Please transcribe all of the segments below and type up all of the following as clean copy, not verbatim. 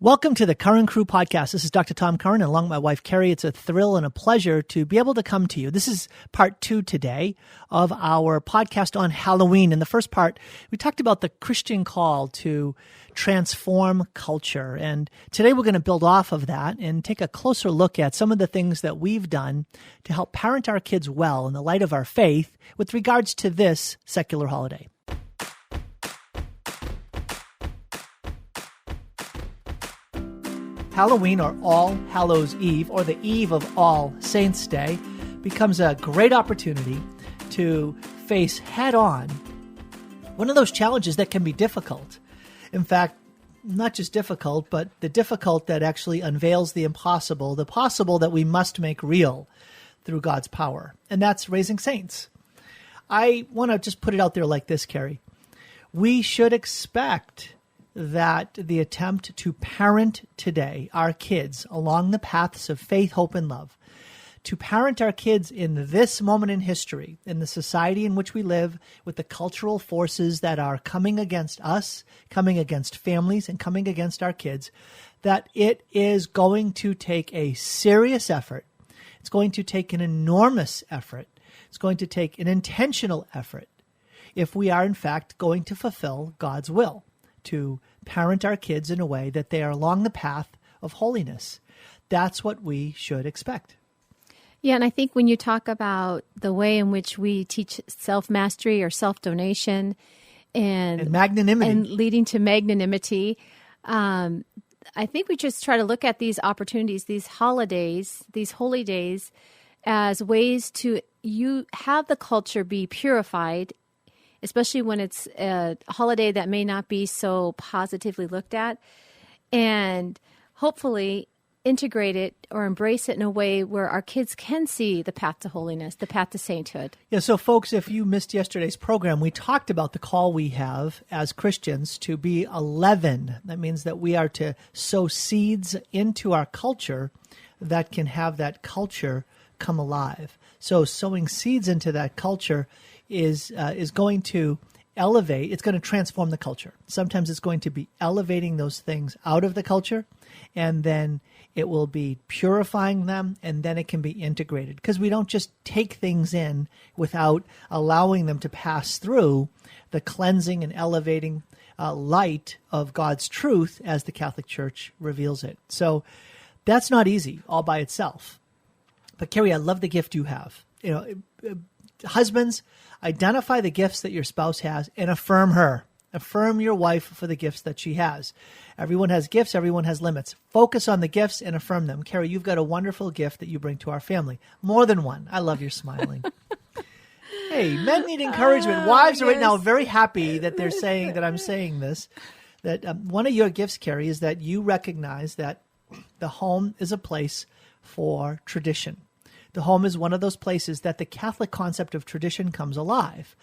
Welcome to the Curran Crew Podcast. This is Dr. Tom Curran, and along with my wife, Carrie. It's a thrill and a pleasure to be able to come to you. This is part 2 today of our podcast on Halloween. In the first part, we talked about the Christian call to transform culture. And today we're going to build off of that and take a closer look at some of the things that we've done to help parent our kids well in the light of our faith with regards to this secular holiday. Halloween, or All Hallows Eve, or the Eve of All Saints' Day, becomes a great opportunity to face head-on one of those challenges that can be difficult. In fact, not just difficult, but the difficult that actually unveils the possible that we must make real through God's power, and that's raising saints. I want to just put it out there like this, Carrie. We should expect that the attempt to parent today our kids along the paths of faith, hope, and love, to parent our kids in this moment in history, in the society in which we live, with the cultural forces that are coming against us, coming against families, and coming against our kids, that it is going to take a serious effort. It's going to take an enormous effort. It's going to take an intentional effort if we are, in fact, going to fulfill God's will, to parent our kids in a way that they are along the path of holiness. That's what we should expect. Yeah, and I think when you talk about the way in which we teach self-mastery or self-donation and magnanimity and leading to magnanimity, I think we just try to look at these opportunities, these holidays, these holy days, as ways to have the culture be purified, especially when it's a holiday that may not be so positively looked at, and hopefully integrate it or embrace it in a way where our kids can see the path to holiness, the path to sainthood. Yeah, so folks, if you missed yesterday's program, we talked about the call we have as Christians to be a leaven. That means that we are to sow seeds into our culture that can have that culture come alive. So sowing seeds into that culture is going to elevate, it's going to transform the culture. Sometimes it's going to be elevating those things out of the culture, and then it will be purifying them, and then it can be integrated. Because we don't just take things in without allowing them to pass through the cleansing and elevating light of God's truth as the Catholic Church reveals it. So that's not easy all by itself. But Carrie, I love the gift you have. Husbands, identify the gifts that your spouse has and affirm her. Affirm your wife for the gifts that she has. Everyone has gifts. Everyone has limits. Focus on the gifts and affirm them. Carrie, you've got a wonderful gift that you bring to our family. More than one. I love your smiling. Hey, men need encouragement. Wives are right now very happy that they're saying that I'm saying this. That one of your gifts, Carrie, is that you recognize that the home is a place for tradition. The home is one of those places that the Catholic concept of tradition comes alive.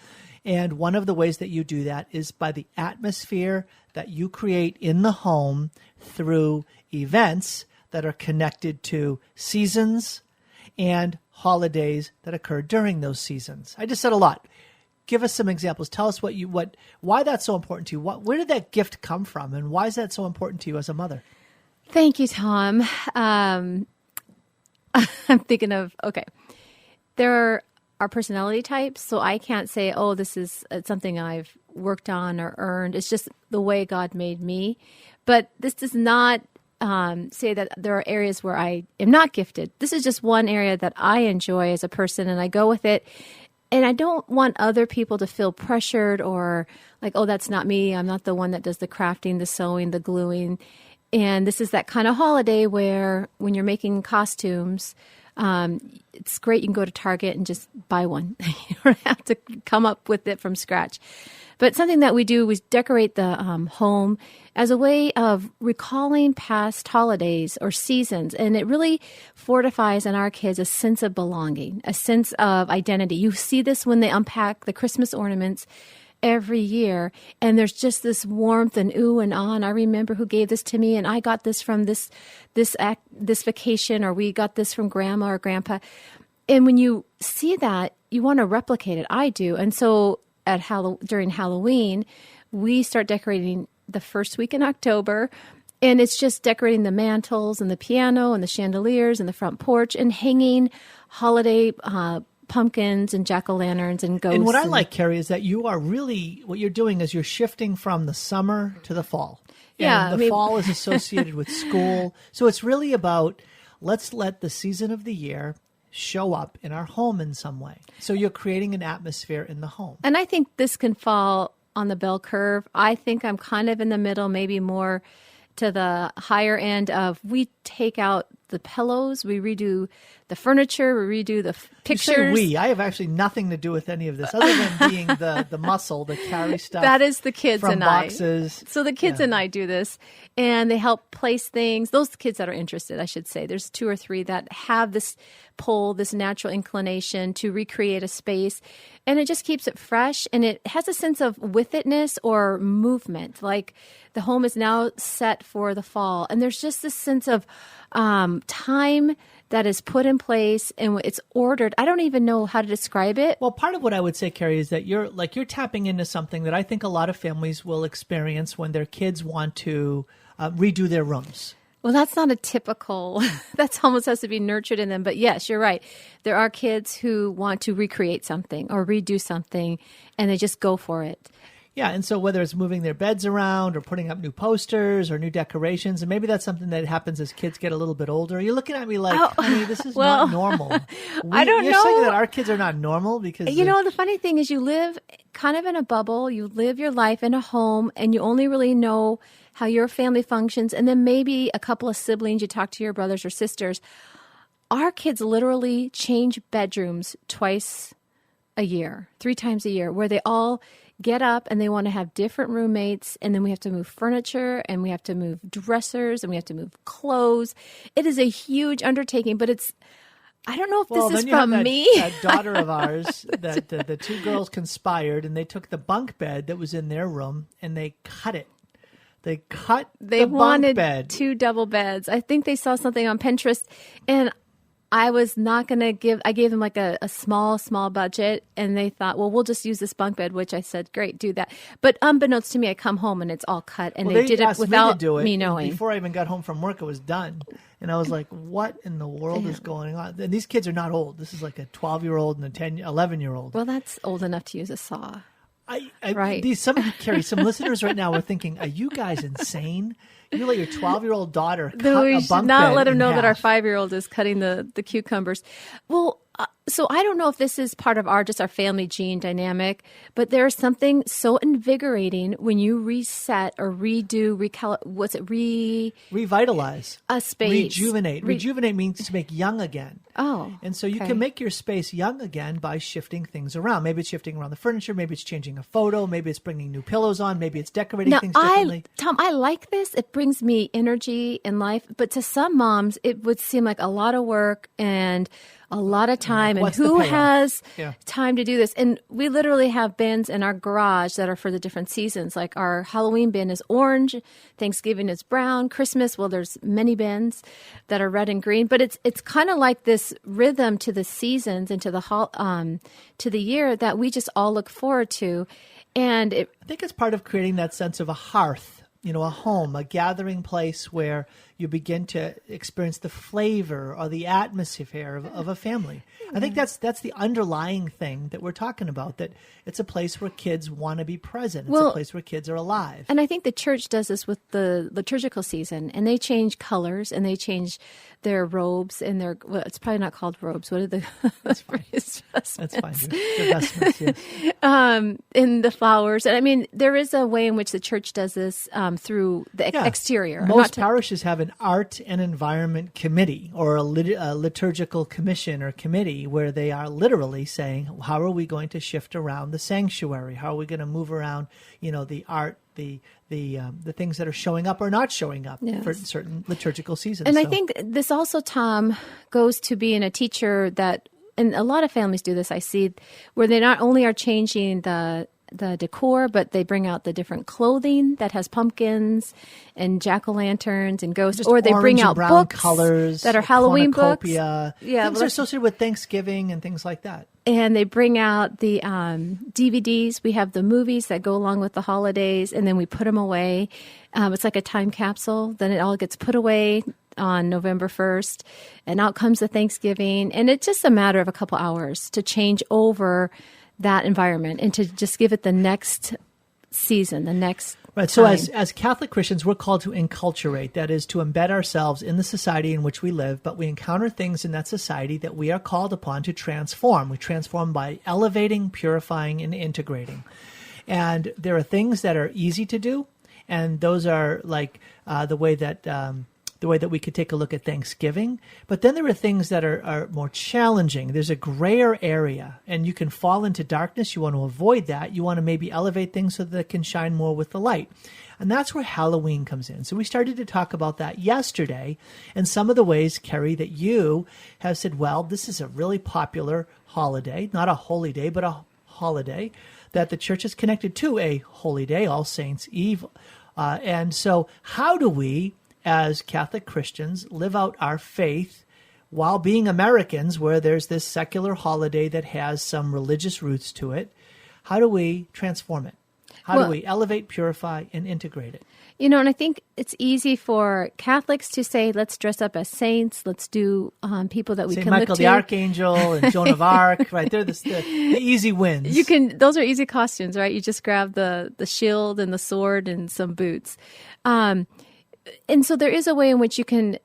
And one of the ways that you do that is by the atmosphere that you create in the home through events that are connected to seasons and holidays that occur during those seasons. I just said a lot. Give us some examples. Tell us why that's so important to you. Where did that gift come from, and why is that so important to you as a mother? Thank you, Tom. I'm thinking of, there are personality types, so I can't say, this is something I've worked on or earned. It's just the way God made me. But this does not say that there are areas where I am not gifted. This is just one area that I enjoy as a person, and I go with it. And I don't want other people to feel pressured or like, that's not me. I'm not the one that does the crafting, the sewing, the gluing. And this is that kind of holiday where when you're making costumes, it's great. You can go to Target and just buy one. You don't have to come up with it from scratch. But something that we do is decorate the home as a way of recalling past holidays or seasons. And it really fortifies in our kids a sense of belonging, a sense of identity. You see this when they unpack the Christmas ornaments every year, and there's just this warmth and ooh and ah, and I remember who gave this to me, and I got this from this vacation, or we got this from grandma or grandpa. And when you see that, you want to replicate it. I do. And so during Halloween, we start decorating the first week in October, And it's just decorating the mantles and the piano and the chandeliers and the front porch and hanging holiday pumpkins and jack-o'-lanterns and ghosts. And what I like, Carrie, is that you are really, what you're doing is you're shifting from the summer to the fall. Yeah. And the fall is associated with school. So it's really about, let's let the season of the year show up in our home in some way. So you're creating an atmosphere in the home. And I think this can fall on the bell curve. I think I'm kind of in the middle, maybe more to the higher end of we take out the pillows, we redo the furniture, we redo the pictures. You say we. I have actually nothing to do with any of this other than being the muscle that carries stuff. That is the kids from and boxes. So the kids and I do this, and they help place things. Those kids that are interested, I should say. There's 2 or 3 that have this pull, this natural inclination to recreate a space, and it just keeps it fresh, and it has a sense of with-itness or movement. Like the home is now set for the fall, and there's just this sense of time that is put in place and it's ordered. I don't even know how to describe it. Well, part of what I would say, Carrie, is that you're tapping into something that I think a lot of families will experience when their kids want to redo their rooms. Well, that's not a typical, that's almost has to be nurtured in them. But yes, you're right. There are kids who want to recreate something or redo something, and they just go for it. Yeah, and so whether it's moving their beds around or putting up new posters or new decorations, and maybe that's something that happens as kids get a little bit older. You're looking at me like, honey, this is not normal. I don't know. You're saying that our kids are not normal because... You know, the funny thing is you live kind of in a bubble. You live your life in a home, and you only really know how your family functions, and then maybe a couple of siblings, you talk to your brothers or sisters. Our kids literally change bedrooms twice a year, 3 times a year, where they all get up and they want to have different roommates, and then we have to move furniture and we have to move dressers and we have to move clothes. It is a huge undertaking, but it's, I don't know if this is from me. That daughter of ours, that the 2 girls conspired, and they took the bunk bed that was in their room and they cut it. They cut the bunk bed. 2 double beds. I think they saw something on Pinterest, and I was not going to I gave them like a small budget, and they thought, well, we'll just use this bunk bed, which I said, great, do that. But unbeknownst to me, I come home and it's all cut, and they did it without me knowing. Before I even got home from work, it was done. And I was like, what in the world is going on? And these kids are not old. This is like a 12-year-old and a 11-year-old. Well, that's old enough to use a saw. Right. Carrie, some listeners right now are thinking, are you guys insane? You let your 12-year-old daughter cut a bunk bed. We should not let them know that our 5-year-old is cutting the cucumbers. Well, so I don't know if this is part of our family gene dynamic, but there's something so invigorating when you reset or redo, revitalize a space. Rejuvenate. Rejuvenate means to make young again. Oh. And so you can make your space young again by shifting things around. Maybe it's shifting around the furniture. Maybe it's changing a photo. Maybe it's bringing new pillows on. Maybe it's decorating things differently. Tom, I like this. It brings me energy in life. But to some moms, it would seem like a lot of work and a lot of time. And who has time to do this? And we literally have bins in our garage that are for the different seasons. Like our Halloween bin is orange. Thanksgiving is brown. Christmas, well, there's many bins that are red and green. But it's kind of like this rhythm to the seasons and to the year that we just all look forward to. And I think it's part of creating that sense of a hearth, a home, a gathering place where you begin to experience the flavor or the atmosphere of a family. I think that's the underlying thing that we're talking about, that it's a place where kids want to be present. It's a place where kids are alive. And I think the church does this with the liturgical season, and they change colors and they change their robes and it's probably not called robes. What are the That's fine. That's fine. The vestments, yes. In the flowers. And I mean, there is a way in which the church does this through the exterior. Most parishes have an art and environment committee or a liturgical commission or committee where they are literally saying, how are we going to shift around the sanctuary? How are we going to move around, the art, the things that are showing up or not showing up for certain liturgical seasons. And I think this also, Tom, goes to being a teacher that, and a lot of families do this, I see, where they not only are changing the the decor, but they bring out the different clothing that has pumpkins and jack-o'-lanterns and ghosts, Just or they bring orange and out brown books colors, that are Halloween books. cornucopia, things are associated with Thanksgiving and things like that. And they bring out the DVDs. We have the movies that go along with the holidays, and then we put them away. It's like a time capsule. Then it all gets put away on November 1st, and out comes the Thanksgiving. And it's just a matter of a couple hours to change over that environment and to just give it the next season, the next Right. So time. as Catholic Christians, we're called to enculturate, that is to embed ourselves in the society in which we live, but we encounter things in that society that we are called upon to transform. We transform by elevating, purifying, and integrating. And there are things that are easy to do, and those are like the way that we could take a look at Thanksgiving. But then there are things that are more challenging. There's a grayer area, and you can fall into darkness. You want to avoid that. You want to maybe elevate things so that it can shine more with the light. And that's where Halloween comes in. So we started to talk about that yesterday, and some of the ways, Carrie, that you have said, well, this is a really popular holiday, not a holy day, but a holiday that the church is connected to, a holy day, All Saints' Eve. And so how do we, as Catholic Christians, live out our faith while being Americans, where there's this secular holiday that has some religious roots to it? How do we transform it? How do we elevate, purify, and integrate it? You know, and I think it's easy for Catholics to say, let's dress up as saints. Let's do people that we Saint can Michael look to. the Archangel and Joan of Arc, right? They're the easy wins. Those are easy costumes, right? You just grab the shield and the sword and some boots. And so there is a way in which you can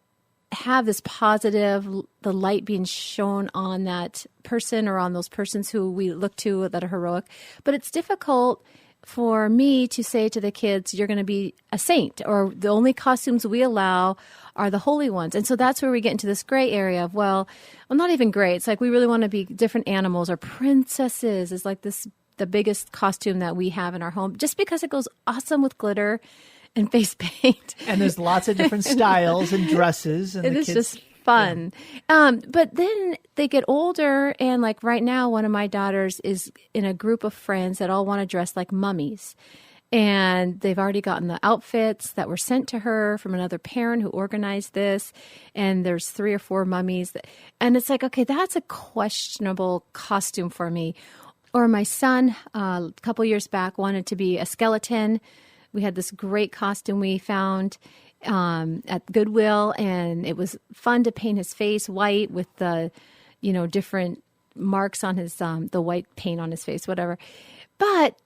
have this positive, the light being shown on that person or on those persons who we look to that are heroic. But it's difficult for me to say to the kids, you're going to be a saint, or the only costumes we allow are the holy ones. And so that's where we get into this gray area of, well, not even gray. It's like we really want to be different animals, or princesses is like the biggest costume that we have in our home, just because it goes awesome with glitter and face paint. And there's lots of different styles and dresses. And it is just fun. Yeah. But then they get older, and like right now, one of my daughters is in a group of friends that all want to dress like mummies. And they've already gotten the outfits that were sent to her from another parent who organized this. And there's 3 or 4 mummies. And it's like, okay, that's a questionable costume for me. Or my son, a couple years back, wanted to be a skeleton. We had this great costume we found at Goodwill, and it was fun to paint his face white with the, different marks on his the white paint on his face, whatever. But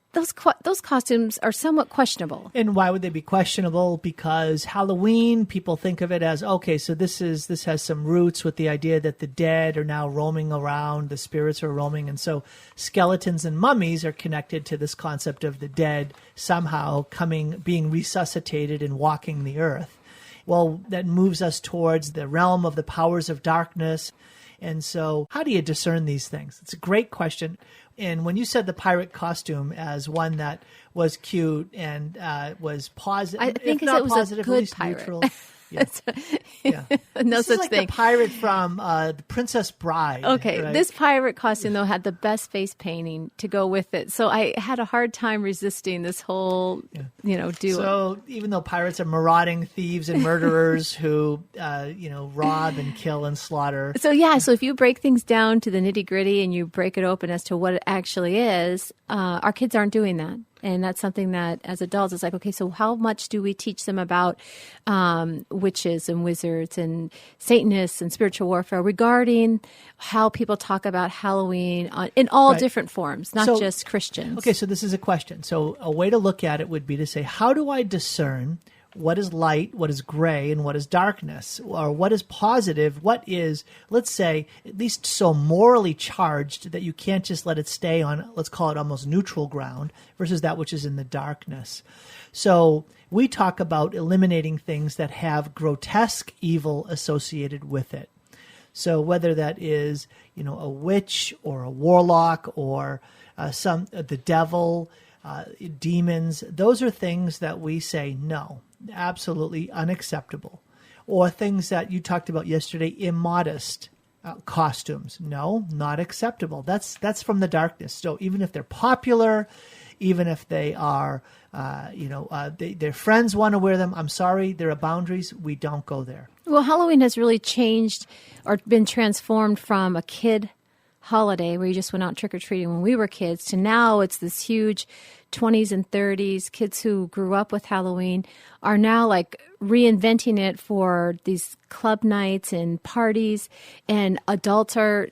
those costumes are somewhat questionable. And why would they be questionable? Because Halloween, people think of it as, okay, so this has some roots with the idea that the dead are now roaming around, the spirits are roaming, and so skeletons and mummies are connected to this concept of the dead somehow being resuscitated and walking the earth. Well, that moves us towards the realm of the powers of darkness. And so how do you discern these things? It's a great question. And when you said the pirate costume as one that was cute and was positive, I think if not it was positive, a at good least pirate. neutral. Yeah. No this such is like thing. the pirate from The Princess Bride. Okay, right? This pirate costume, though, had the best face painting to go with it. So I had a hard time resisting this whole, duo. So even though pirates are marauding thieves and murderers who, rob and kill and slaughter. So if you break things down to the nitty gritty and you break it open as to what it actually is, our kids aren't doing that. And that's something that as adults, it's like, okay, so how much do we teach them about witches and wizards and Satanists and spiritual warfare regarding how people talk about Halloween in all different forms, not just Christians? Okay, so this is a question. So a way to look at it would be to say, how do I discern what is light, what is gray, and what is darkness? Or what is positive? What is, let's say, at least so morally charged that you can't just let it stay on, let's call it almost neutral ground, versus that which is in the darkness. So we talk about eliminating things that have grotesque evil associated with it. So whether that is, a witch or a warlock or the devil, demons, those are things that we say no. Absolutely unacceptable. Or things that you talked about yesterday, immodest costumes. No, not acceptable. That's from the darkness. So even if they're popular, even if they are, their friends want to wear them. I'm sorry, there are boundaries. We don't go there. Well, Halloween has really changed or been transformed from a kid holiday where you just went out trick-or-treating when we were kids to now it's this huge 20s and 30s. Kids who grew up with Halloween are now like reinventing it for these club nights and parties, and adults are,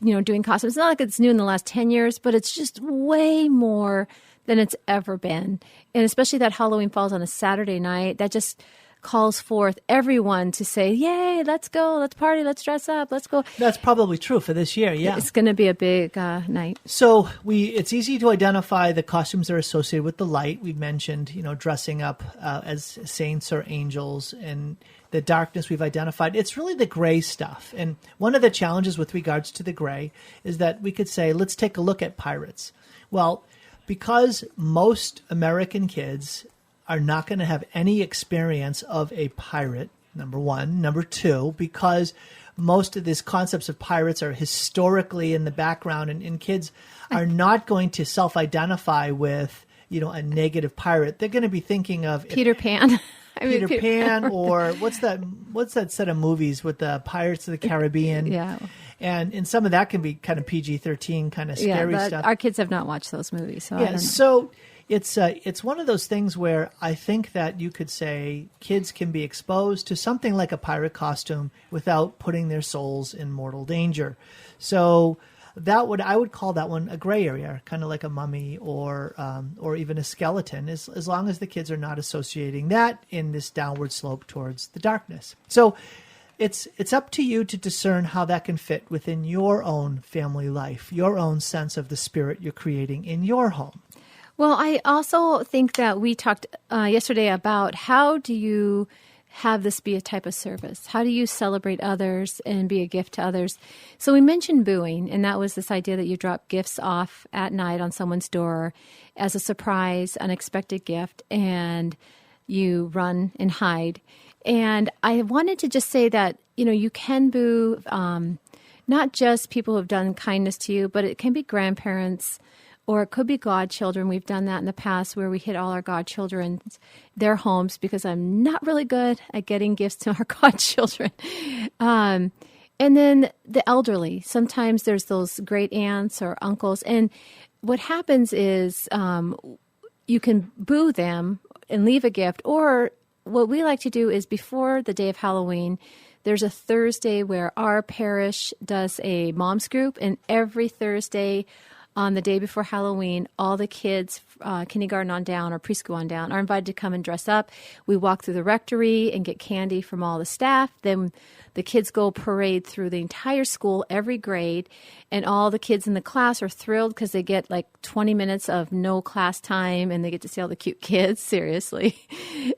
doing costumes. It's not like it's new in the last 10 years, but it's just way more than it's ever been. And especially that Halloween falls on a Saturday night, that just calls forth everyone to say, yay, let's go, let's party, let's dress up, let's go. That's probably true for this year, yeah. It's going to be a big night. So it's easy to identify the costumes that are associated with the light. We've mentioned, dressing up as saints or angels, and the darkness we've identified. It's really the gray stuff. And one of the challenges with regards to the gray is that we could say, let's take a look at pirates. Well, because most American kids are not going to have any experience of a pirate, number one. Number two, because most of these concepts of pirates are historically in the background, and kids are not going to self-identify with, a negative pirate. They're going to be thinking of Peter Pan. Peter Pan, or what's that set of movies with the Pirates of the Caribbean? Yeah. And some of that can be kind of PG-13 kind of scary stuff. Our kids have not watched those movies. So yeah, so it's one of those things where I think that you could say kids can be exposed to something like a pirate costume without putting their souls in mortal danger. So I would call that one a gray area, kind of like a mummy or even a skeleton, as long as the kids are not associating that in this downward slope towards the darkness. So it's up to you to discern how that can fit within your own family life, your own sense of the spirit you're creating in your home. Well, I also think that we talked yesterday about how do you have this be a type of service? How do you celebrate others and be a gift to others? So we mentioned booing, and that was this idea that you drop gifts off at night on someone's door as a surprise, unexpected gift, and you run and hide. And I wanted to just say that, you can boo not just people who have done kindness to you, but it can be grandparents, or it could be godchildren. We've done that in the past where we hit all our godchildren, their homes, because I'm not really good at getting gifts to our godchildren. And then the elderly. Sometimes there's those great aunts or uncles. And what happens is you can boo them and leave a gift. Or what we like to do is before the day of Halloween, there's a Thursday where our parish does a mom's group. And every Thursday on the day before Halloween, all the kids, kindergarten on down or preschool on down, are invited to come and dress up. We walk through the rectory and get candy from all the staff. Then the kids go parade through the entire school, every grade, and all the kids in the class are thrilled because they get like 20 minutes of no class time, and they get to see all the cute kids, seriously.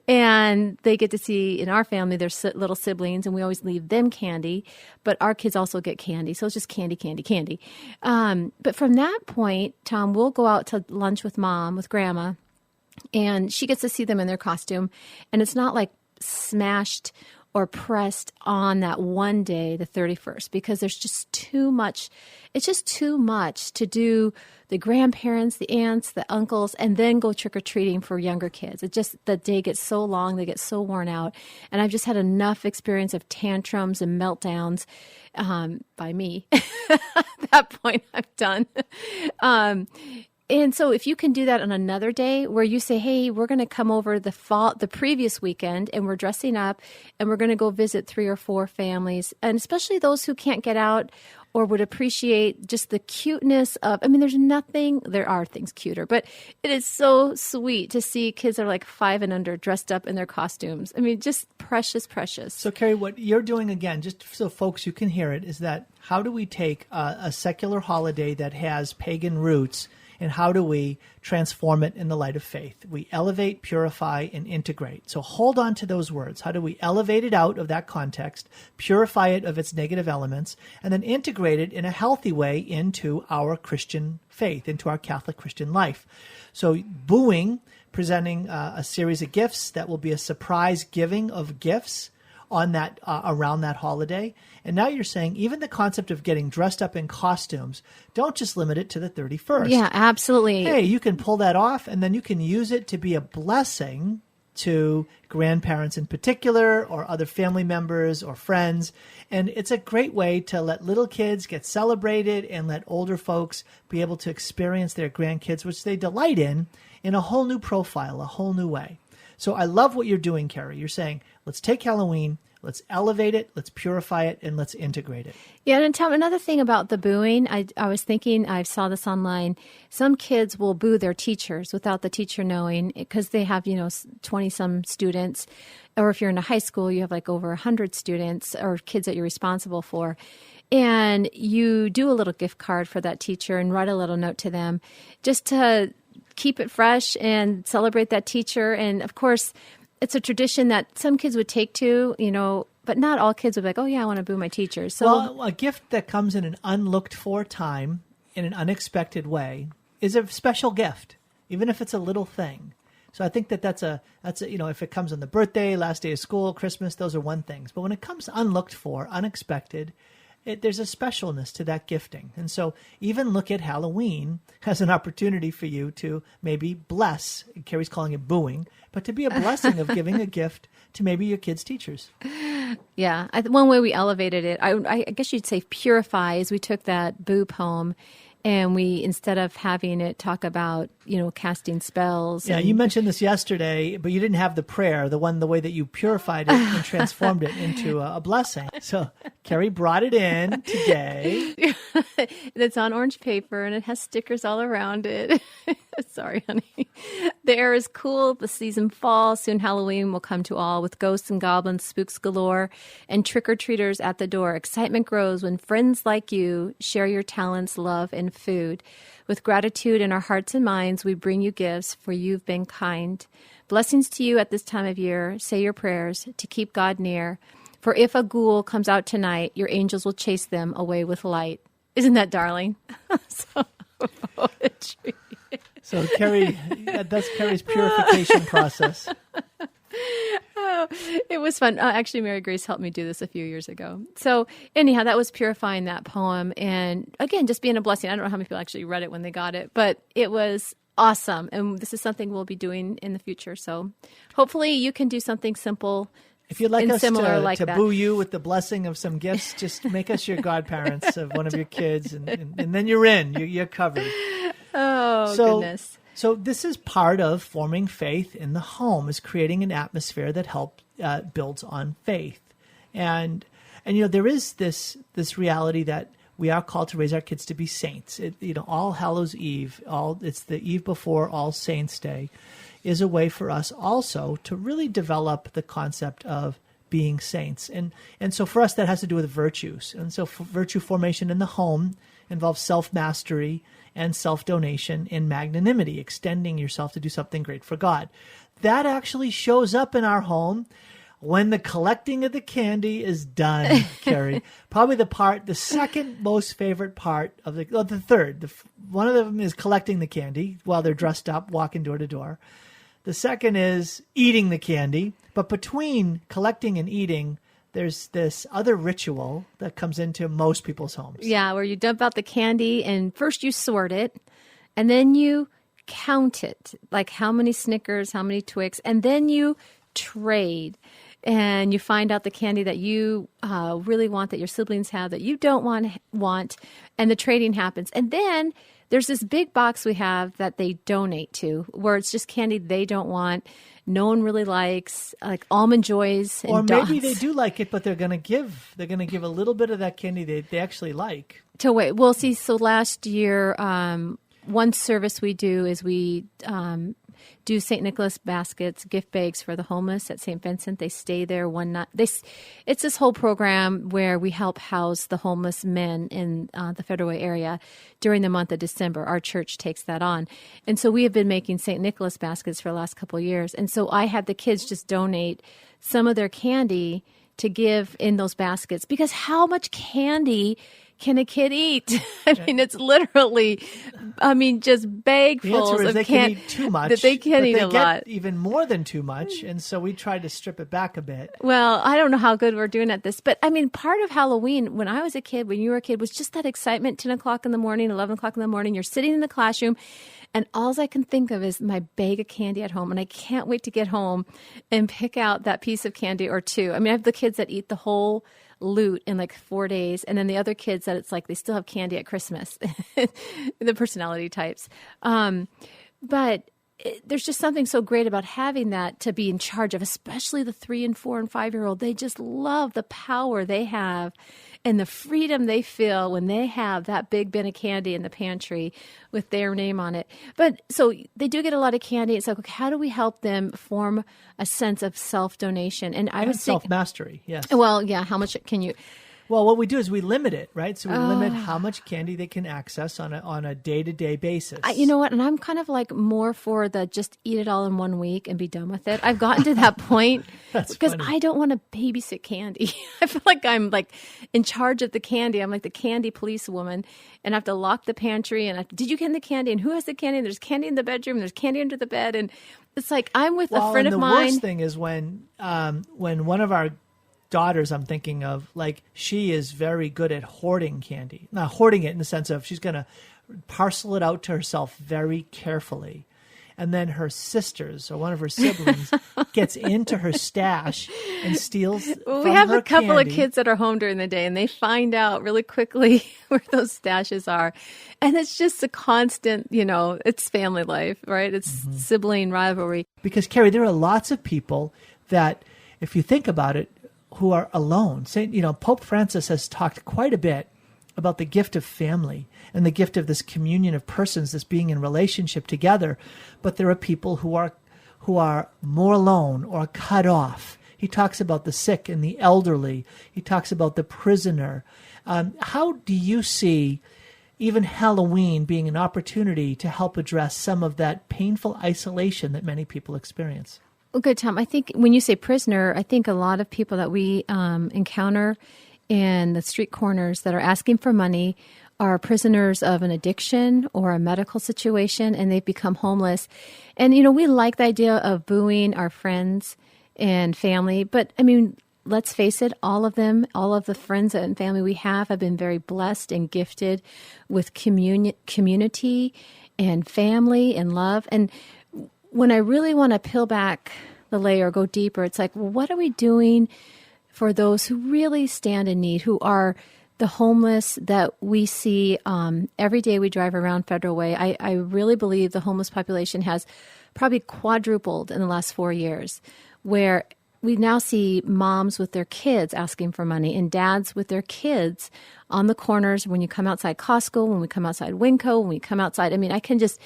And they get to see, in our family, their little siblings, and we always leave them candy, but our kids also get candy. So it's just candy, candy, candy. But from that point, Tom, we'll go out to lunch with Mom, with Grandma, and she gets to see them in their costume. And it's not like smashed or pressed on that one day, the 31st, because there's just too much. It's just too much to do the grandparents, the aunts, the uncles, and then go trick-or-treating for younger kids. The day gets so long, they get so worn out. And I've just had enough experience of tantrums and meltdowns by me. At that point, I'm done. And so if you can do that on another day where you say, hey, we're going to come over the previous weekend and we're dressing up and we're going to go visit 3 or 4 families, and especially those who can't get out or would appreciate just the cuteness of, there are things cuter, but it is so sweet to see kids that are like 5 and under dressed up in their costumes. Just precious, precious. So Carrie, what you're doing, again, just so folks you can hear it, is that how do we take a secular holiday that has pagan roots, and how do we transform it in the light of faith? We elevate, purify, and integrate. So hold on to those words. How do we elevate it out of that context, purify it of its negative elements, and then integrate it in a healthy way into our Christian faith, into our Catholic Christian life? So booing, presenting a series of gifts that will be a surprise giving of gifts, on that around that holiday. And now you're saying even the concept of getting dressed up in costumes, don't just limit it to the 31st. Yeah, absolutely. Hey, you can pull that off, and then you can use it to be a blessing to grandparents in particular, or other family members or friends. And it's a great way to let little kids get celebrated and let older folks be able to experience their grandkids, which they delight in a whole new profile, a whole new way. So I love what you're doing, Carrie. You're saying, let's take Halloween, let's elevate it, let's purify it, and let's integrate it. Yeah, and tell me another thing about the booing. I was thinking, I saw this online. Some kids will boo their teachers without the teacher knowing because they have, 20-some students. Or if you're in a high school, you have like over 100 students or kids that you're responsible for. And you do a little gift card for that teacher and write a little note to them just to keep it fresh and celebrate that teacher. And of course, it's a tradition that some kids would take to, but not all kids would be like, oh yeah, I want to boo my teacher. So well, a gift that comes in an unlooked for time, in an unexpected way, is a special gift, even if it's a little thing. So I think that's a if it comes on the birthday, last day of school, Christmas, those are one things. But when it comes unlooked for, unexpected, there's a specialness to that gifting. And so even look at Halloween as an opportunity for you to maybe bless, Carrie's calling it booing, but to be a blessing of giving a gift to maybe your kids' teachers. Yeah. One way we elevated it, I guess you'd say purify, is we took that boo poem and we, instead of having it talk about, casting spells. Yeah, you mentioned this yesterday, but you didn't have the prayer, the way that you purified it and transformed it into a blessing. So Carrie brought it in today. It's on orange paper and it has stickers all around it. Sorry, honey. The air is cool. The season falls. Soon Halloween will come to all with ghosts and goblins, spooks galore, and trick-or-treaters at the door. Excitement grows when friends like you share your talents, love, and food. With gratitude in our hearts and minds, we bring you gifts, for you've been kind. Blessings to you at this time of year. Say your prayers to keep God near. For if a ghoul comes out tonight, your angels will chase them away with light. Isn't that darling? So, poetry. So Carrie, that's Carrie's purification process. Oh, it was fun. Actually, Mary Grace helped me do this a few years ago. So anyhow, that was purifying that poem. And again, just being a blessing. I don't know how many people actually read it when they got it, but it was awesome. And this is something we'll be doing in the future. So hopefully you can do something simple. If you'd like us to that. boo you with the blessing of some gifts, just make us your godparents of one of your kids, and then you're in. You're covered. Oh, goodness. So this is part of forming faith in the home, is creating an atmosphere that builds on faith. And there is this reality that we are called to raise our kids to be saints. All Hallows Eve, it's the eve before All Saints Day, is a way for us also to really develop the concept of being saints. And so for us, that has to do with virtues. And so virtue formation in the home involves self-mastery and self-donation and magnanimity, extending yourself to do something great for God. That actually shows up in our home when the collecting of the candy is done, Carrie. Probably the second most favorite part of the third. One of them is collecting the candy while they're dressed up, walking door to door. The second is eating the candy. But between collecting and eating, there's this other ritual that comes into most people's homes. Yeah, where you dump out the candy and first you sort it and then you count it, like how many Snickers, how many Twix, and then you trade. And you find out the candy that you really want, that your siblings have, that you don't want, and the trading happens. And then there's this big box we have that they donate to, where it's just candy they don't want, no one really likes, like Almond Joys and or maybe Dots. they do like it, but they're going to give a little bit of that candy they actually like. To wait. Well, see, so last year, one service we do is we do St. Nicholas baskets, gift bags for the homeless at St. Vincent. They stay there one night. It's this whole program where we help house the homeless men in the Federal Way area during the month of December. Our church takes that on. And so we have been making St. Nicholas baskets for the last couple of years. And so I had the kids just donate some of their candy to give in those baskets, because how much candy can a kid eat? I mean, it's literally, just bagfuls of they can eat too much. That they can eat a lot. Even more than too much. And so we tried to strip it back a bit. Well, I don't know how good we're doing at this, but I mean, part of Halloween, when I was a kid, when you were a kid, was just that excitement, 10 o'clock in the morning, 11 o'clock in the morning, you're sitting in the classroom, and all I can think of is my bag of candy at home, and I can't wait to get home and pick out that piece of candy or two. I mean, I have the kids that eat the whole loot in like 4 days, and then the other kids that it's like they still have candy at Christmas, the personality types. But there's just something so great about having that to be in charge of, especially the 3 and 4 and 5-year-old. They just love the power they have and the freedom they feel when they have that big bin of candy in the pantry with their name on it. But so they do get a lot of candy. It's like, okay, how do we help them form a sense of self-donation? And I was self-mastery, yes. Well, yeah, how much can you... Well, what we do is we limit it, right? So we limit how much candy they can access on a day-to-day basis. You know what? And I'm kind of like more for the just eat it all in 1 week and be done with it. I've gotten to that point because funny. I don't want to babysit candy. I feel like I'm like in charge of the candy. I'm like the candy police woman, and I have to lock the pantry. And did you get the candy? And who has the candy? And there's candy in the bedroom. And there's candy under the bed. And it's like I'm with a friend of mine. The worst thing is when one of our daughters, I'm thinking of, like, she is very good at hoarding candy. Not hoarding it in the sense of she's going to parcel it out to herself very carefully. And then her sisters or one of her siblings gets into her stash and steals from her We have a couple candy. of kids that are home during the day, and they find out really quickly where those stashes are. And it's just a constant, it's family life, right? It's sibling rivalry. Because, Carrie, there are lots of people that, if you think about it, who are alone. Pope Francis has talked quite a bit about the gift of family and the gift of this communion of persons, this being in relationship together. But there are people who are more alone or cut off. He talks about the sick and the elderly. He talks about the prisoner. How do you see even Halloween being an opportunity to help address some of that painful isolation that many people experience? Well, good, Tom. I think when you say prisoner, I think a lot of people that we encounter in the street corners that are asking for money are prisoners of an addiction or a medical situation, and they've become homeless. And, we like the idea of booing our friends and family, but, let's face it, all of the friends and family we have been very blessed and gifted with community and family and love. And when I really want to peel back the layer, go deeper, it's like, well, what are we doing for those who really stand in need, who are the homeless that we see every day we drive around Federal Way? I really believe the homeless population has probably quadrupled in the last 4 years, where we now see moms with their kids asking for money and dads with their kids on the corners. When you come outside Costco, when we come outside Winco, when we come outside, I can just...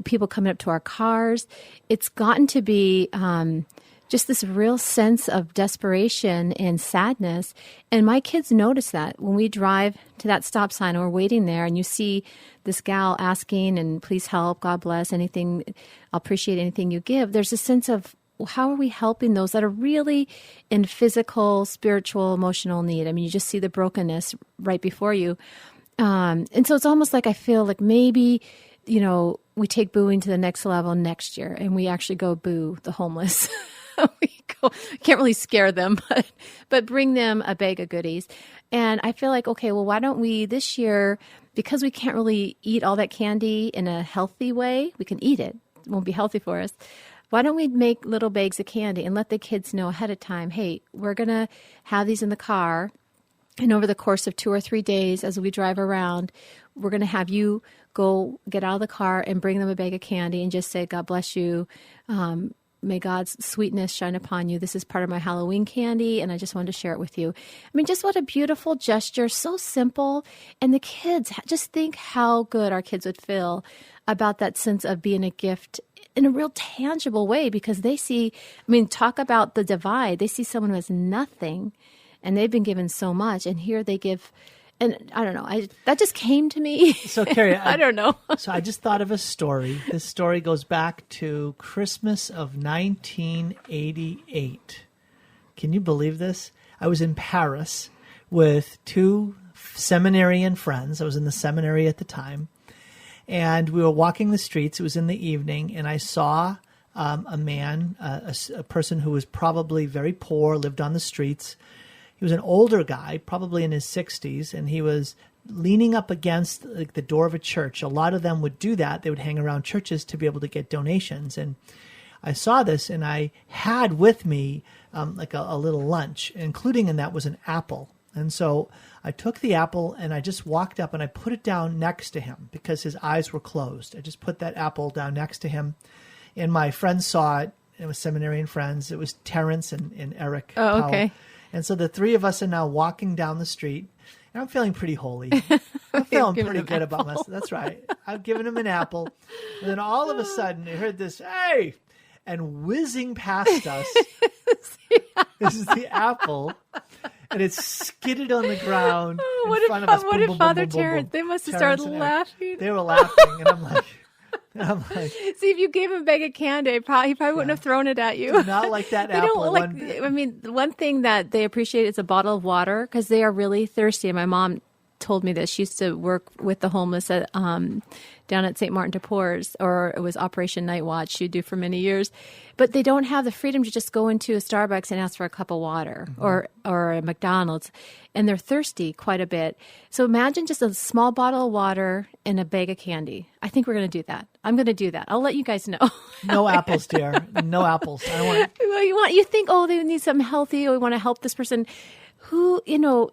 people coming up to our cars. It's gotten to be just this real sense of desperation and sadness. And my kids notice that when we drive to that stop sign and we're waiting there and you see this gal asking, and please help, God bless, anything, I'll appreciate anything you give. There's a sense of, well, how are we helping those that are really in physical, spiritual, emotional need? You just see the brokenness right before you. And so it's almost like I feel like maybe, we take booing to the next level next year, and we actually go boo the homeless. Can't really scare them, but bring them a bag of goodies. And I feel like, okay, well, why don't we this year, because we can't really eat all that candy in a healthy way, we can eat it. It won't be healthy for us. Why don't we make little bags of candy and let the kids know ahead of time, hey, we're going to have these in the car, and over the course of 2 or 3 days as we drive around, we're going to have you go get out of the car and bring them a bag of candy and just say, God bless you. May God's sweetness shine upon you. This is part of my Halloween candy, and I just wanted to share it with you. Just what a beautiful gesture, so simple. And the kids, just think how good our kids would feel about that sense of being a gift in a real tangible way, because they see, talk about the divide. They see someone who has nothing, and they've been given so much, and here they give. And I don't know, that just came to me. So, Carrie, I don't know. So I just thought of a story. This story goes back to Christmas of 1988. Can you believe this? I was in Paris with 2 seminary and friends. I was in the seminary at the time. And we were walking the streets. It was in the evening, and I saw a man, a person who was probably very poor, lived on the streets. He was an older guy, probably in his 60s, and he was leaning up against like the door of a church. A lot of them would do that. They would hang around churches to be able to get donations. And I saw this, and I had with me like a little lunch, including in that was an apple. And so I took the apple and I just walked up and I put it down next to him because his eyes were closed. I just put that apple down next to him, and my friends saw it. It was seminary and friends. It was Terrence and Eric. Oh, Powell. okay. And so the three of us are now walking down the street, and I'm feeling pretty holy. I'm feeling pretty good about myself. That's right. I've given him an apple. And then all of a sudden I heard this, "Hey!" And whizzing past us, this is the apple. And it's skidded on the ground in front of us. What did Father Terrence? They must have started laughing. They were laughing, and I'm like, see, if you gave him a bag of candy, he probably wouldn't have thrown it at you. do not like that They apple. don't like. I mean, the one thing that they appreciate is a bottle of water because they are really thirsty. And my mom told me this. She used to work with the homeless at down at St. Martin de Porres, or it was Operation Night Watch. She'd do for many years, but they don't have the freedom to just go into a Starbucks and ask for a cup of water or a McDonald's, and they're thirsty quite a bit. So imagine just a small bottle of water and a bag of candy. I think we're going to do that. I'm going to do that. I'll let you guys know. No apples, dear. No apples. I want. Well, you think, oh, they need something healthy, or we want to help this person who,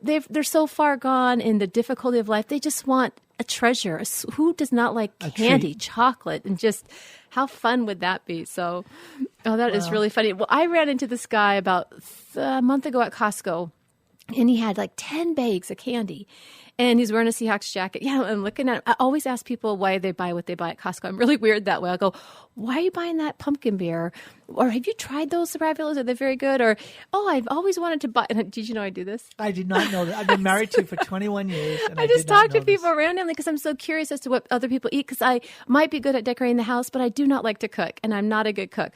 they're so far gone in the difficulty of life. They just want a treasure. Who does not like candy, chocolate, and just how fun would that be? So, that is really funny. Well, I ran into this guy about a month ago at Costco, and he had like 10 bags of candy. And he's wearing a Seahawks jacket. Yeah, I'm looking at him. I always ask people why they buy what they buy at Costco. I'm really weird that way. I'll go, why are you buying that pumpkin beer? Or have you tried those raviolis? Are they very good? Or, I've always wanted to buy. Did you know I do this? I did not know that. I've been married to you for 21 years. And I just did not talk to know people this. randomly because I'm so curious as to what other people eat, because I might be good at decorating the house, but I do not like to cook, and I'm not a good cook.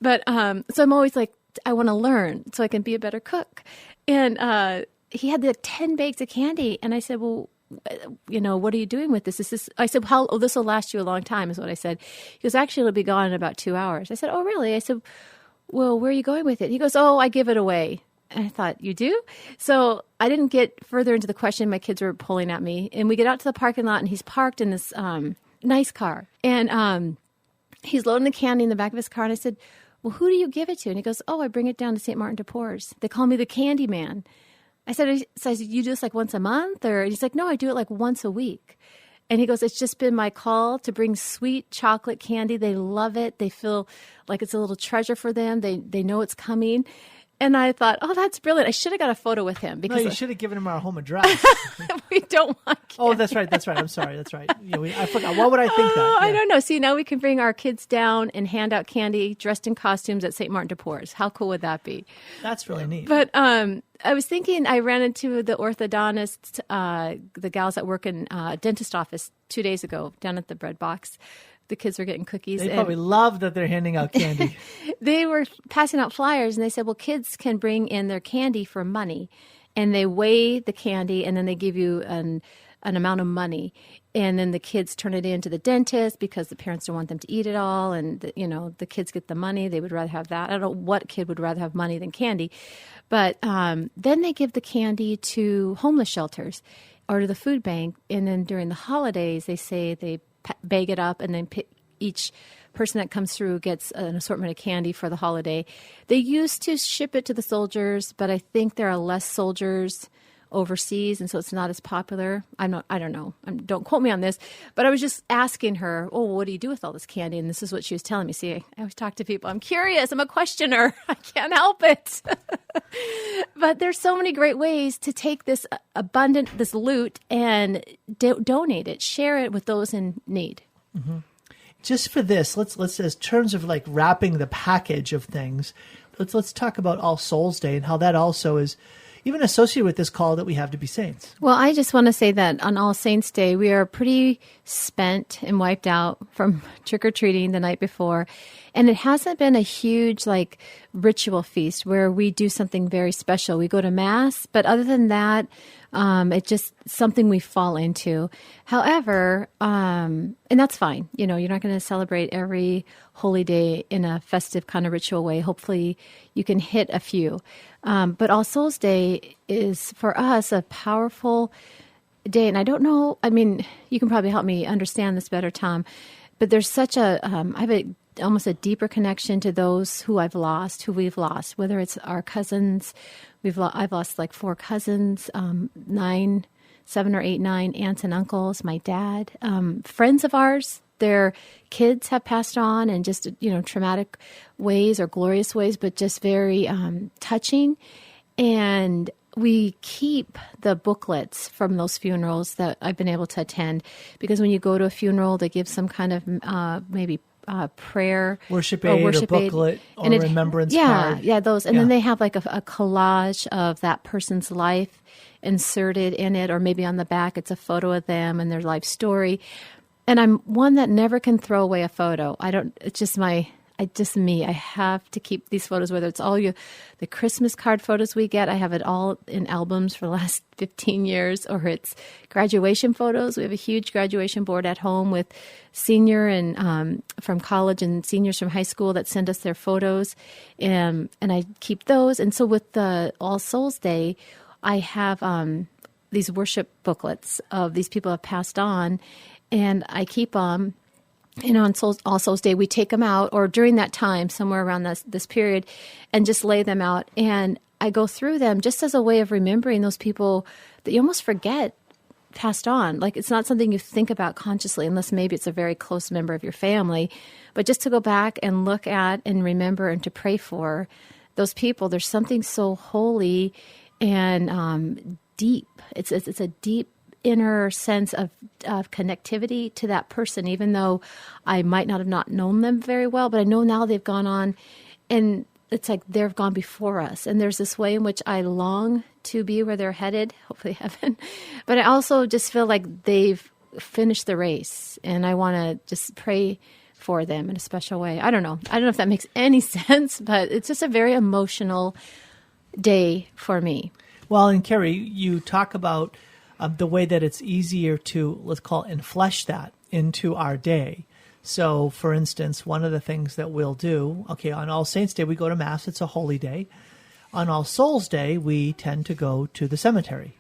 But so I'm always like, I want to learn so I can be a better cook. And he had the 10 bags of candy, and I said, well, what are you doing with this? I said, this will last you a long time, is what I said. He goes, actually, it'll be gone in about 2 hours. I said, oh, really? I said, well, where are you going with it? He goes, oh, I give it away. And I thought, you do? So I didn't get further into the question. My kids were pulling at me, and we get out to the parking lot, and he's parked in this nice car. And he's loading the candy in the back of his car. And I said, well, who do you give it to? And he goes, oh, I bring it down to St. Martin de Porres. They call me the Candy Man. I said, you do this like once a month? Or he's like, no, I do it like once a week. And he goes, it's just been my call to bring sweet chocolate candy. They love it. They feel like it's a little treasure for them. They know it's coming. And I thought, oh, that's brilliant. I should have got a photo with him. Because you should have given him our home address. We don't want candy. Oh, that's right. I'm sorry. That's right. I forgot. Why would I think that? Yeah. I don't know. See, now we can bring our kids down and hand out candy dressed in costumes at St. Martin de Porres. How cool would that be? That's really neat. But I was thinking, I ran into the orthodontist, the gals that work in a dentist office 2 days ago down at the bread box. The kids were getting cookies. They probably love that they're handing out candy. They were passing out flyers, and they said, well, kids can bring in their candy for money. And they weigh the candy, and then they give you an amount of money. And then the kids turn it in to the dentist because the parents don't want them to eat it all. And, the kids get the money. They would rather have that. I don't know what kid would rather have money than candy. But then they give the candy to homeless shelters or to the food bank. And then during the holidays, they say they bag it up, and then each person that comes through gets an assortment of candy for the holiday. They used to ship it to the soldiers, but I think there are less soldiers overseas, and so it's not as popular. I don't know. Don't quote me on this, but I was just asking her, oh, what do you do with all this candy? And this is what she was telling me. See, I always talk to people. I'm curious. I'm a questioner. I can't help it. But there's so many great ways to take this this loot and donate it, share it with those in need. Mm-hmm. Just for this, let's in terms of like wrapping the package of things, let's talk about All Souls Day and how that also is even associated with this call that we have to be saints. Well, I just want to say that on All Saints Day, we are pretty spent and wiped out from trick-or-treating the night before. And it hasn't been a huge ritual feast where we do something very special. We go to Mass, but other than that, It's just something we fall into. However, and that's fine. You're not going to celebrate every holy day in a festive kind of ritual way. Hopefully you can hit a few. But All Souls Day is for us a powerful day. And I don't know, you can probably help me understand this better, Tom, but there's such I have almost a deeper connection to those who we've lost, whether it's our cousins. I've lost like 4 cousins, 7 or 8, 9 aunts and uncles, my dad, friends of ours, their kids have passed on in just, traumatic ways or glorious ways, but just very touching. And we keep the booklets from those funerals that I've been able to attend, because when you go to a funeral, they give some kind of maybe prayer, worship aid, or booklet, or remembrance card. Yeah, those. And then they have like a collage of that person's life inserted in it, or maybe on the back, it's a photo of them and their life story. And I'm one that never can throw away a photo. It's just me. I have to keep these photos, whether it's all the Christmas card photos we get. I have it all in albums for the last 15 years, or it's graduation photos. We have a huge graduation board at home with senior and from college and seniors from high school that send us their photos. And I keep those. And so with the All Souls Day, I have these worship booklets of these people who have passed on, and I keep them. On All Souls Day, we take them out, or during that time, somewhere around this period, and just lay them out. And I go through them just as a way of remembering those people that you almost forget passed on. Like, it's not something you think about consciously, unless maybe it's a very close member of your family. But just to go back and look at and remember and to pray for those people, there's something so holy and deep. It's a deep inner sense of connectivity to that person, even though I might not have not known them very well, but I know now they've gone on, and it's like they've gone before us. And there's this way in which I long to be where they're headed, hopefully heaven, but I also just feel like they've finished the race, and I want to just pray for them in a special way. I don't know if that makes any sense, but it's just a very emotional day for me. Well, and Carrie, you talk about the way that it's easier to, let's call it, enflesh that into our day. So, for instance, one of the things that we'll do, on All Saints Day, we go to Mass. It's a holy day. On All Souls Day, we tend to go to the cemetery.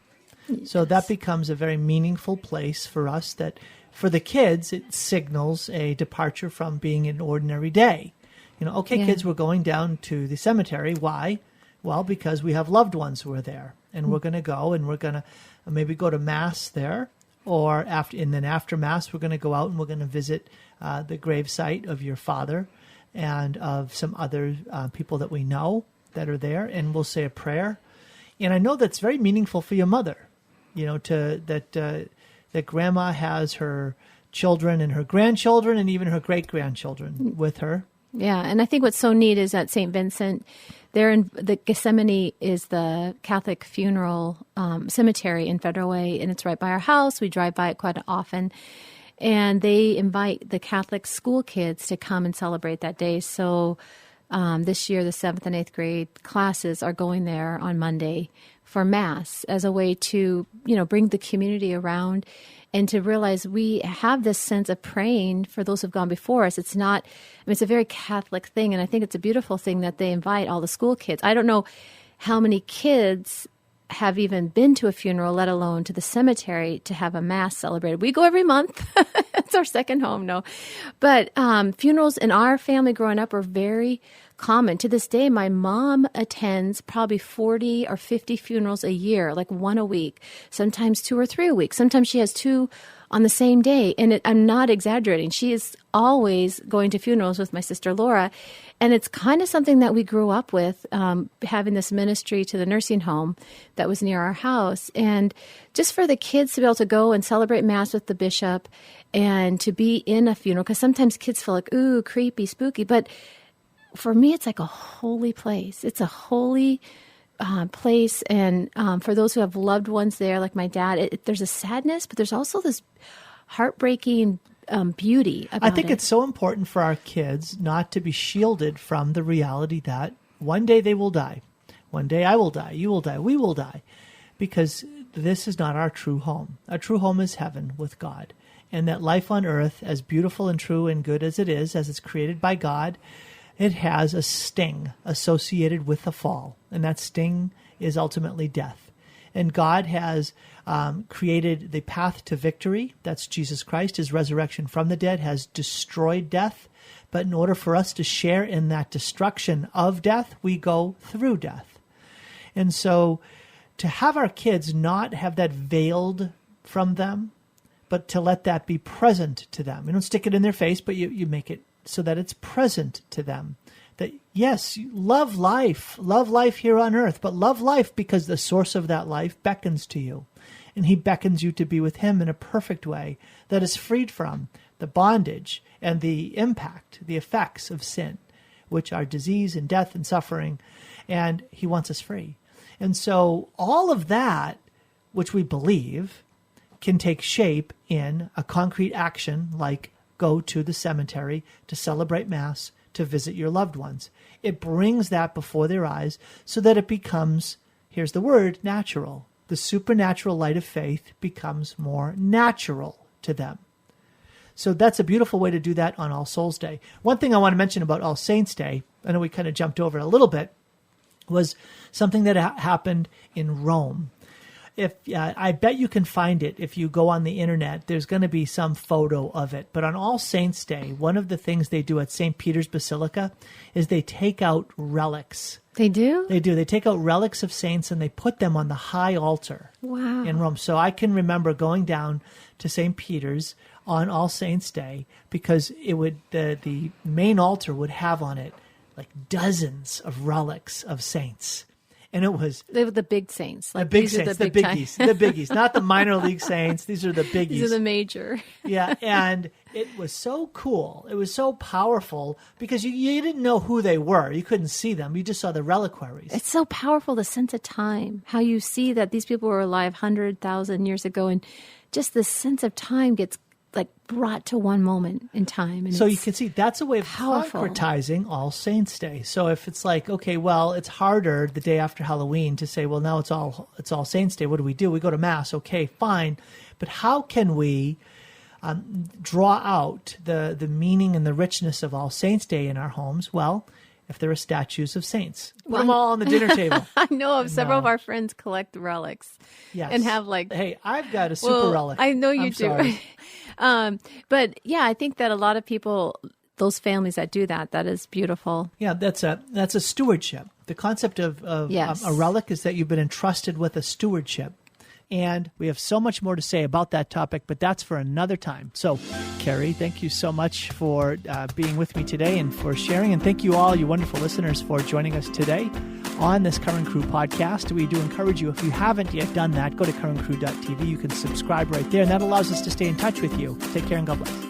Yes. So that becomes a very meaningful place for us that, for the kids, it signals a departure from being an ordinary day. Kids, we're going down to the cemetery. Why? Well, because we have loved ones who are there, and we're going to go, and we're going to maybe go to Mass there, and then after Mass, we're going to go out and we're going to visit the gravesite of your father and of some other people that we know that are there, and we'll say a prayer. And I know that's very meaningful for your mother, that Grandma has her children and her grandchildren and even her great-grandchildren with her. Yeah, and I think what's so neat is that St. Vincent, there in the Gethsemane is the Catholic funeral cemetery in Federal Way, and it's right by our house. We drive by it quite often, and they invite the Catholic school kids to come and celebrate that day. So this year, the 7th and 8th grade classes are going there on Monday for Mass as a way to, bring the community around and to realize we have this sense of praying for those who've gone before us. It's not, it's a very Catholic thing, and I think it's a beautiful thing that they invite all the school kids. I don't know how many kids have even been to a funeral, let alone to the cemetery to have a Mass celebrated. We go every month. It's our second home, no. But funerals in our family growing up were very common. To this day, my mom attends probably 40 or 50 funerals a year, like one a week, sometimes 2 or 3 a week. Sometimes she has 2 on the same day. And I'm not exaggerating. She is always going to funerals with my sister Laura. And it's kind of something that we grew up with, having this ministry to the nursing home that was near our house. And just for the kids to be able to go and celebrate Mass with the bishop and to be in a funeral, because sometimes kids feel like, ooh, creepy, spooky. But for me, it's like a holy place. It's a holy place. And for those who have loved ones there, like my dad, there's a sadness, but there's also this heartbreaking beauty about it. I think it's so important for our kids not to be shielded from the reality that one day they will die. One day I will die, you will die, we will die. because this is not our true home. Our true home is heaven with God. And that life on earth, as beautiful and true and good as it is, as it's created by God, it has a sting associated with the fall. And that sting is ultimately death. And God has created the path to victory. That's Jesus Christ. His resurrection from the dead has destroyed death. But in order for us to share in that destruction of death, we go through death. And so to have our kids not have that veiled from them, but to let that be present to them. You don't stick it in their face, but you make it so that it's present to them. That, yes, you love life here on earth, but love life because the source of that life beckons to you. And he beckons you to be with him in a perfect way that is freed from the bondage and the impact, the effects of sin, which are disease and death and suffering. And he wants us free. And so all of that, which we believe, can take shape in a concrete action like go to the cemetery to celebrate Mass, to visit your loved ones. It brings that before their eyes so that it becomes, here's the word, natural. The supernatural light of faith becomes more natural to them. So that's a beautiful way to do that on All Souls Day. One thing I want to mention about All Saints Day, I know we kind of jumped over it a little bit, was something that happened in Rome. I bet you can find it if you go on the internet. There's going to be some photo of it. But on All Saints Day, one of the things they do at St. Peter's Basilica is they take out relics. They do? They do. They take out relics of saints and they put them on the high altar in Rome. So I can remember going down to St. Peter's on All Saints Day because it would the main altar would have on it like dozens of relics of saints. And it was... They were the big saints. Like the big saints, the biggies, not the minor league saints. These are the biggies. These are the major. Yeah, and it was so cool. It was so powerful because you didn't know who they were. You couldn't see them. You just saw the reliquaries. It's so powerful, the sense of time, how you see that these people were alive 100,000 years ago, and just the sense of time gets like brought to one moment in time. And so you can see that's a way of powerful. concretizing All Saints Day. So if it's like, okay, well, it's harder the day after Halloween to say, well, now it's All Saints Day. What do? We go to Mass. Okay, fine. But how can we draw out the meaning and the richness of All Saints Day in our homes? Well, if there are statues of saints, put them all on the dinner table. I know of several of our friends collect relics. Yes. And have like... Hey, I've got a super relic. I know you do. Sorry. But yeah, I think that a lot of people, those families that do that is beautiful. Yeah, that's a stewardship. The concept of yes. A relic is that you've been entrusted with a stewardship. And we have so much more to say about that topic, but that's for another time. So, Carrie, thank you so much for being with me today and for sharing. And thank you all, you wonderful listeners, for joining us today on this Curran Crew podcast. We do encourage you, if you haven't yet done that, go to currancrew.tv. You can subscribe right there, and that allows us to stay in touch with you. Take care and God bless.